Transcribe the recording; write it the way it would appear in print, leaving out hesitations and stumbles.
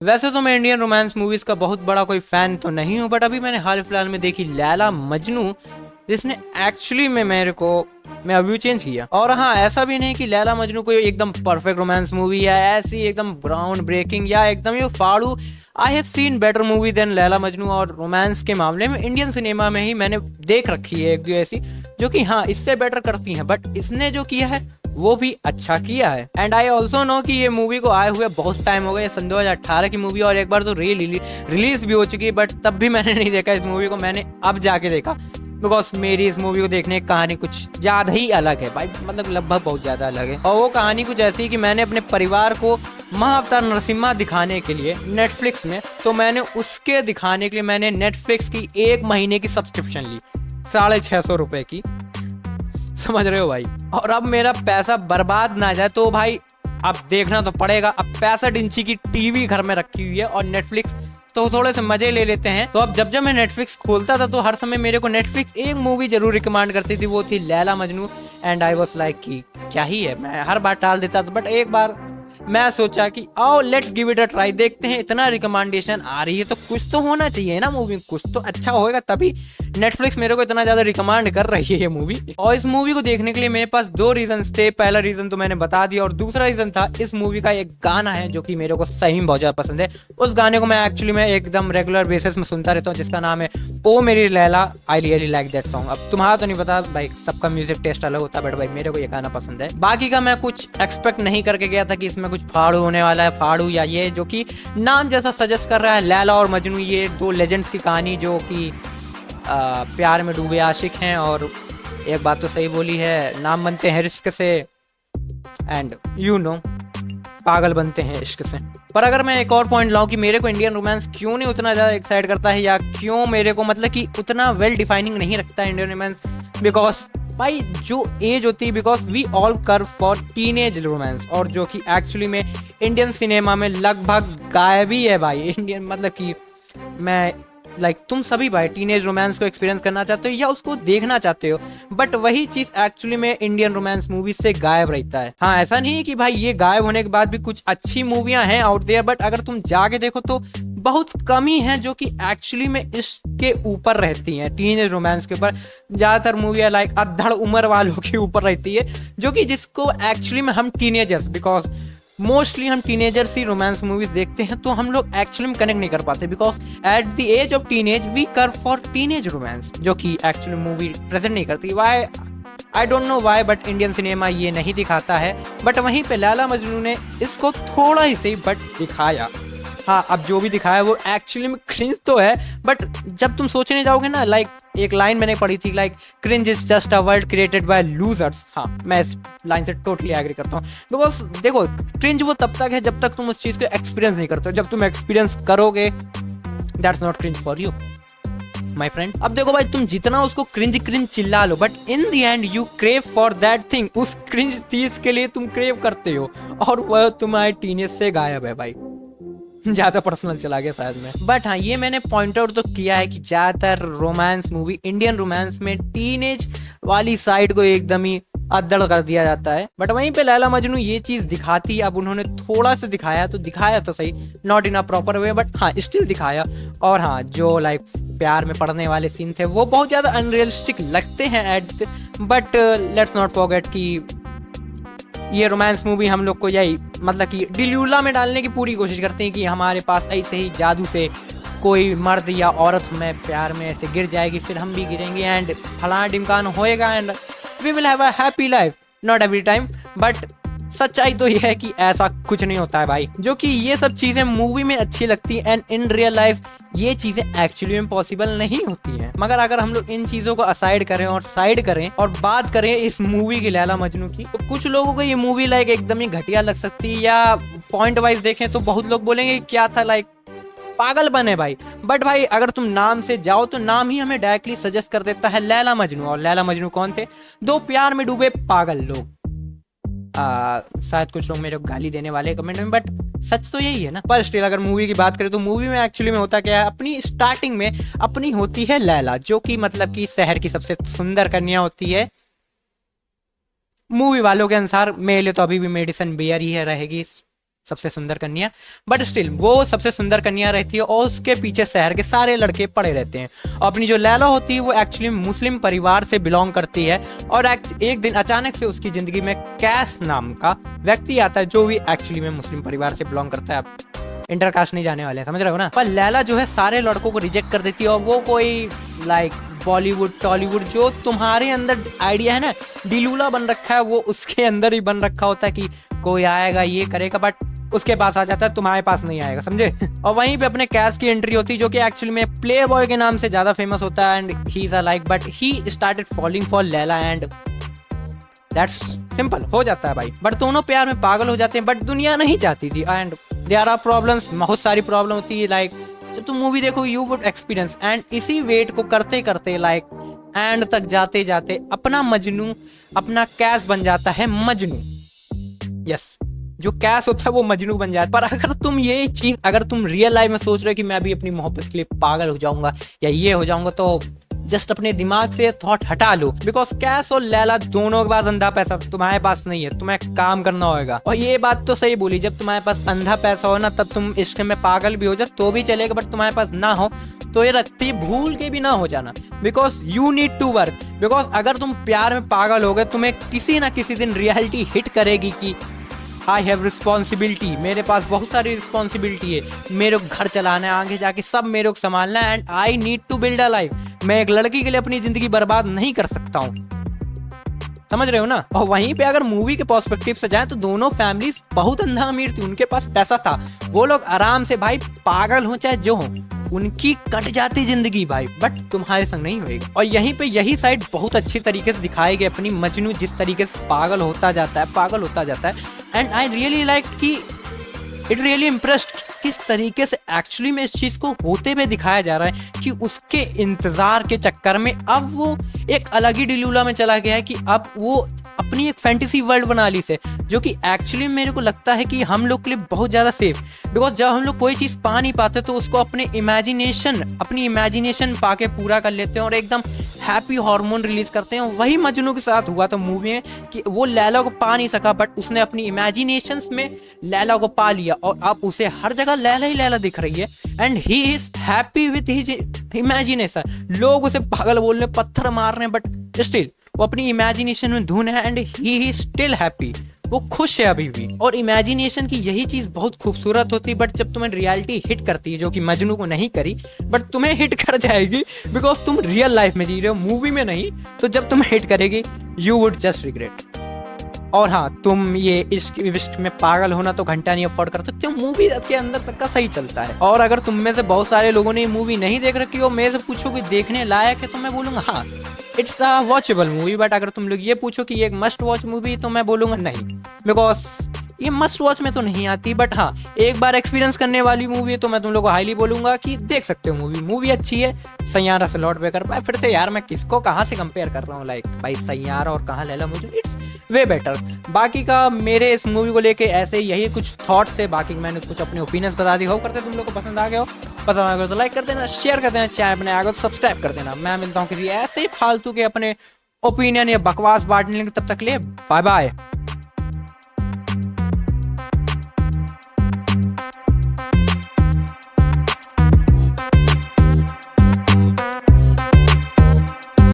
वैसे तो मैं इंडियन रोमांस मूवीज का बहुत बड़ा कोई फैन तो नहीं हूँ, बट अभी मैंने हाल फिलहाल में देखी लैला मजनू, जिसने एक्चुअली में मेरे को मैं व्यू चेंज किया। और हाँ, ऐसा भी नहीं कि लैला मजनू कोई एकदम परफेक्ट रोमांस मूवी है, ऐसी एकदम ग्राउंड ब्रेकिंग या एकदम ये फाड़ू। I have seen better movie than Laila Majnu. और रोमांस के मामले में इंडियन सिनेमा में ही मैंने देख रखी है एक दो ऐसी जो कि हाँ इससे बेटर करती हैं, बट इसने जो किया है वो भी अच्छा किया है। एंड आई ऑल्सो नो कि ये मूवी को आए हुए बहुत टाइम हो गया, सन 2018 की मूवी, और एक बार तो रिलीज भी हो चुकी है, बट तब भी मैंने नहीं देखा इस मूवी को। मैंने अब जाके देखा बिकॉज मेरी इस मूवी को देखने की कहानी कुछ ज्यादा ही अलग है भाई, मतलब लगभग बहुत ज्यादा अलग है। और वो कहानी कुछ ऐसी कि मैंने अपने परिवार को महाअवतार नरसिम्हा दिखाने के लिए नेटफ्लिक्स में, तो मैंने उसके दिखाने के लिए मैंने नेटफ्लिक्स की 1 महीने की सब्सक्रिप्शन ली, 650 रुपए की, समझ रहे हो भाई। और अब मेरा पैसा बर्बाद ना जाए तो भाई अब देखना तो पड़ेगा। अब 65 इंची की टीवी घर में रखी हुई है और नेटफ्लिक्स, तो थोड़े से मजे ले लेते हैं। तो अब जब जब मैं नेटफ्लिक्स खोलता था तो हर समय मेरे को नेटफ्लिक्स एक मूवी जरूर रिकमेंड करती थी, वो थी Laila Majnu. And I was like कि क्या ही है, मैं हर बार टाल देता था, बट एक बार मैं सोचा कि आओ let's give it a try, देखते हैं। इतना रिकमेंडेशन आ रही है तो कुछ तो होना चाहिए ना, मूवी कुछ तो अच्छा होएगा, तभी नेटफ्लिक्स मेरे को इतना ज्यादा रिकमेंड कर रही है ये मूवी। और इस मूवी को देखने के लिए मेरे पास 2 रीजन थे। पहला रीजन तो मैंने बता दिया, और दूसरा रीजन था इस मूवी का एक गाना है जो कि मेरे को सही में बहुत ज्यादा पसंद है। उस गाने को मैं एक्चुअली में एकदम रेगुलर बेसिस में सुनता रहता हूँ, जिसका नाम है ओ मेरी Laila, I really like that song. अब तुम्हारा तो नहीं पता भाई, सबका म्यूजिक टेस्ट अलग होता है, बट भाई मेरे को ये गाना पसंद है। बाकी का मैं कुछ एक्सपेक्ट नहीं करके गया था कि इसमें कुछ फाड़ू होने वाला है, फाड़ू या ये जो कि नाम जैसा सजेस्ट कर रहा है, लैला और मजनू, ये 2 लेजेंड्स की कहानी जो कि प्यार में डूबे आशिक हैं। और एक बात तो सही बोली है, नाम बनते हैं रिस्क से, एंड यू नो पागल बनते हैं इश्क से। पर अगर मैं एक और पॉइंट लाऊं कि मेरे को इंडियन रोमांस क्यों नहीं उतना ज़्यादा एक्साइट करता है, या क्यों मेरे को मतलब कि उतना वेल डिफाइनिंग नहीं रखता है इंडियन रोमांस, बिकॉज भाई जो एज होती है, बिकॉज वी ऑल कर फॉर टीनेज रोमांस, और जो कि एक्चुअली में इंडियन सिनेमा में लगभग गायब ही है भाई। इंडियन मतलब कि मैं तुम सभी भाई टीनेज रोमांस को एक्सपीरियंस करना चाहते हो या उसको देखना चाहते हो, बट वही चीज एक्चुअली में इंडियन रोमांस मूवी से गायब रहता है। हाँ, ऐसा नहीं है कि भाई ये गायब होने के बाद भी कुछ अच्छी मूवियां हैं आउट देयर, बट अगर तुम जाके देखो तो बहुत कम ही हैं जो कि एक्चुअली में इसके ऊपर रहती हैं, टीनेज रोमांस के ऊपर। ज्यादातर मूवियां अधड़ उम्र वालों के ऊपर रहती है, जो कि जिसको एक्चुअली में हम टीनेजर्स, बिकॉज मोस्टली हम टीनेजर्स ही रोमांस मूवीज देखते हैं, तो हम लोग एक्चुअली में कनेक्ट नहीं कर पाते, because at the age of teenage we care for teenage romance, जो कि एक्चुअली मूवी प्रेजेंट नहीं करती। Why I don't know why, but Indian cinema ये नहीं दिखाता है। बट वहीं पे लैला मजनू ने इसको थोड़ा ही सही बट दिखाया। हाँ, अब जो भी दिखाया वो एक्चुअली में क्रिंज तो है, बट जब तुम सोचने जाओगे ना, एक लाइन मैंने पढ़ी थी, cringe is just a word created by losers. हाँ, मैं इस लाइन से टोटली एग्री करता हूँ, बिकॉज देखो क्रिंज वो तब तक है जब तक तुम उस चीज को एक्सपीरियंस नहीं करते हो। जब तुम एक्सपीरियंस करोगे, that's not cringe for you my friend. अब देखो भाई, तुम जितना उसको क्रिंज क्रिंज चिल्ला लो, but in the end you crave for that thing, उस क्रिंज चीज के लिए तुम क्रेव करते हो, और वह तुम्हारे टीनेज से गायब है भाई। ज्यादा पर्सनल चला गया शायद में, बट हाँ ये मैंने पॉइंट आउट तो किया है कि ज्यादातर रोमांस मूवी, इंडियन रोमांस में टीनेज वाली साइड को एकदम ही अद्दड़ कर दिया जाता है। बट वहीं पे लैला मजनू ये चीज दिखाती है। अब उन्होंने थोड़ा सा दिखाया तो सही, not in a proper way, but हाँ स्टिल दिखाया। और हाँ, जो प्यार में पड़ने वाले सीन थे वो बहुत ज्यादा अनरियलिस्टिक लगते हैं बट लेट्स नॉट फॉरगेट कि ये रोमांस मूवी हम लोग को यही मतलब कि डिल्यूला में डालने की पूरी कोशिश करते हैं कि हमारे पास ऐसे ही जादू से कोई मर्द या औरत हमें प्यार में ऐसे गिर जाएगी, फिर हम भी गिरेंगे एंड फलाना ढिमकान होएगा and we will have a happy life. Not every time, but सच्चाई तो यह है कि ऐसा कुछ नहीं होता है भाई। जो कि ये सब चीजें मूवी में अच्छी लगती है एंड इन रियल लाइफ ये चीजें एक्चुअली में पॉसिबल नहीं होती हैं। मगर अगर हम लोग इन चीजों को असाइड करें और साइड करें और बात करें इस मूवी की, लैला मजनू की, तो कुछ लोगों को ये मूवी एकदम ही घटिया लग सकती है, या पॉइंट वाइज देखें तो बहुत लोग बोलेंगे क्या था पागल बने भाई। बट भाई अगर तुम नाम से जाओ तो नाम ही हमें डायरेक्टली सजेस्ट कर देता है लैला मजनू। और लैला मजनू कौन थे? 2 प्यार में डूबे पागल लोग। शायद कुछ लोग मेरे को गाली देने वाले कमेंट में, बट सच तो यही है ना। पर स्टिल अगर मूवी की बात करें तो मूवी में एक्चुअली में होता क्या है, अपनी स्टार्टिंग में अपनी होती है लैला, जो कि मतलब कि शहर की सबसे सुंदर कन्या होती है मूवी वालों के अनुसार। मेरे लिए तो अभी भी मेडिसन बियर ही है रहेगी, सबसे सुंदर कन्या, बट स्टिल वो सबसे सुंदर कन्या रहती है और उसके पीछे शहर के सारे लड़के पड़े रहते हैं। और अपनी जो लैला होती है वो एक्चुअली मुस्लिम परिवार से बिलोंग करती है और एक दिन अचानक से उसकी जिंदगी में कैस नाम का व्यक्ति आता है जो भी एक्चुअली में मुस्लिम परिवार से बिलोंग करता है। आप इंटरकास्ट नहीं जाने वाले हैं, समझ रहे हो ना। पर लैला जो है सारे लड़कों को रिजेक्ट कर देती है और वो कोई लाइक बॉलीवुड टॉलीवुड जो तुम्हारे अंदर आइडिया है ना डिलूला बन रखा है वो उसके अंदर ही बन रखा होता है कि कोई आएगा ये करेगा, बट उसके पास आ जाता है, तुम्हारे पास नहीं आएगा, समझे। और वहीं पे अपने कैस की एंट्री होती है जो कि एक्चुअली में प्ले बॉय के नाम से ज्यादा फेमस होता है and he is a like but he started falling for Laila and that's simple हो जाता है भाई। बट दोनों प्यार में पागल हो जाते हैं बट दुनिया नहीं चाहती थी एंड देयर आर प्रॉब्लम्स, बहुत सारी प्रॉब्लम होती है। लाइक जब तुम मूवी देखो यू वुड एक्सपीरियंस एंड इसी वेट को करते करते लाइक एंड तक जाते जाते अपना मजनू अपना कैस बन जाता है मजनू। यस, जो कैस होता है वो मजनू बन जाता है। पर अगर तुम ये चीज अगर तुम रियल लाइफ में सोच रहे हो कि मैं अभी अपनी मोहब्बत के लिए पागल हो जाऊंगा या ये हो जाऊंगा तो जस्ट अपने दिमाग से थॉट हटा लो, बिकॉज कैस और लैला दोनों के पास अंधा पैसा तुम्हारे पास नहीं है, तुम्हें काम करना होगा। और ये बात तो सही बोली, जब तुम्हारे पास अंधा पैसा हो ना तब तुम इश्क में पागल भी हो जाओ तो भी चलेगा, बट तुम्हारे पास ना हो तो ये रत्ती भूल के भी ना हो जाना, because you need to work. Because अगर तुम प्यार में पागल हो गए तुम्हें किसी ना किसी दिन रियलिटी हिट करेगी कि आई हैव रिस्पॉन्सिबिलिटी, मेरे पास बहुत सारी रिस्पॉन्सिबिलिटी है, मेरे को घर चलाना है, आगे जाके सब मेरे को संभालना है and I need to build a life. मैं एक लड़की के लिए अपनी जिंदगी बर्बाद नहीं कर सकता हूँ, समझ रहे हो ना। और वहीं पे अगर मूवी के पर्सपेक्टिव से जाए तो दोनों फैमिलीज बहुत अंधा अमीर थी, उनके पास पैसा था, वो लोग आराम से भाई पागल हो चाहे जो हो उनकी कट जाती जिंदगी भाई, बट तुम्हारे संग नहीं होएगी। और यहीं पे यही साइड बहुत अच्छी तरीके से दिखाई गई अपनी मजनू जिस तरीके से पागल होता जाता है एंड आई रियली लाइक कि इट रियली इम्प्रेस्ड किस तरीके से एक्चुअली में इस चीज को होते हुए दिखाया जा रहा है कि उसके इंतजार के चक्कर में अब वो एक अलग ही डिलूला में चला गया है कि अब वो अपनी एक फैंटेसी वर्ल्ड बना ली से, जो कि एक्चुअली मेरे को लगता है कि हम लोग के लिए बहुत ज्यादा सेफ। बिकॉज जब हम लोग कोई चीज पा नहीं पाते तो उसको अपनी इमेजिनेशन पाके पूरा कर लेते हैं और एकदम हैप्पी हार्मोन रिलीज करते हैं। वही मजनू के साथ हुआ था मूवी में कि वो लैला को पा नहीं सका बट उसने अपनी इमेजिनेशंस में लैला को पा लिया और अब उसे हर जगह लैला ही लैला दिख रही है and he is happy with his imagination. लोग उसे पागल बोल रहे, पत्थर मार रहे हैं, बट स्टिल वो अपनी इमेजिनेशन में धुन है and he is still happy, वो खुश है अभी भी। और इमेजिनेशन की यही चीज बहुत खूबसूरत होती है, बट जब तुम्हें रियलिटी हिट करती है जो कि मजनू को नहीं करी बट तुम्हें हिट कर जाएगी बिकॉज तुम रियल लाइफ में जी रहे हो, मूवी में नहीं। तो जब तुम्हें हिट करेगी यू वुड जस्ट रिग्रेट। और हाँ, तुम ये इश्क में पागल होना तो घंटा नहीं अफोर्ड कर सकते हो, मूवी के अंदर तक का सही चलता है। और अगर तुम में से बहुत सारे लोगों ने ये मूवी नहीं देख रखी हो, मेरे से पूछो कि देखने लायक है तो मैं बोलूंगा हाँ it's a watchable movie. But अगर तुम लोग ये पूछो कि ये एक मस्ट वॉच मूवी तो मैं बोलूंगा नहीं, बिकॉज ये मस्ट वॉच में तो नहीं आती। बट हाँ, एक बार एक्सपीरियंस करने वाली मूवी है तो मैं तुम लोग को हाईली बोलूंगा कि देख सकते हो मूवी अच्छी है। सैयारा से लौट पे कर पाए फिर से यार, मैं किसको कहाँ से कंपेयर कर रहा हूँ, लाइक भाई सैयारा और कहाँ Laila Majnu, it's way better. बाकी का मेरे इस मूवी को लेके ऐसे यही कुछ थॉट्स है, बाकी मैंने कुछ अपने ओपिनियंस बता दी हो, करते तुम लोग को पसंद आ गया हो, पसंद आ गया तो लाइक कर देना, शेयर कर देना, चैनल बनाया तो सब्सक्राइब कर देना। मैं मिलता हूँ किसी ऐसे फालतू के अपने ओपिनियन या बकवास बांटने, तब तक ले बाय बाय।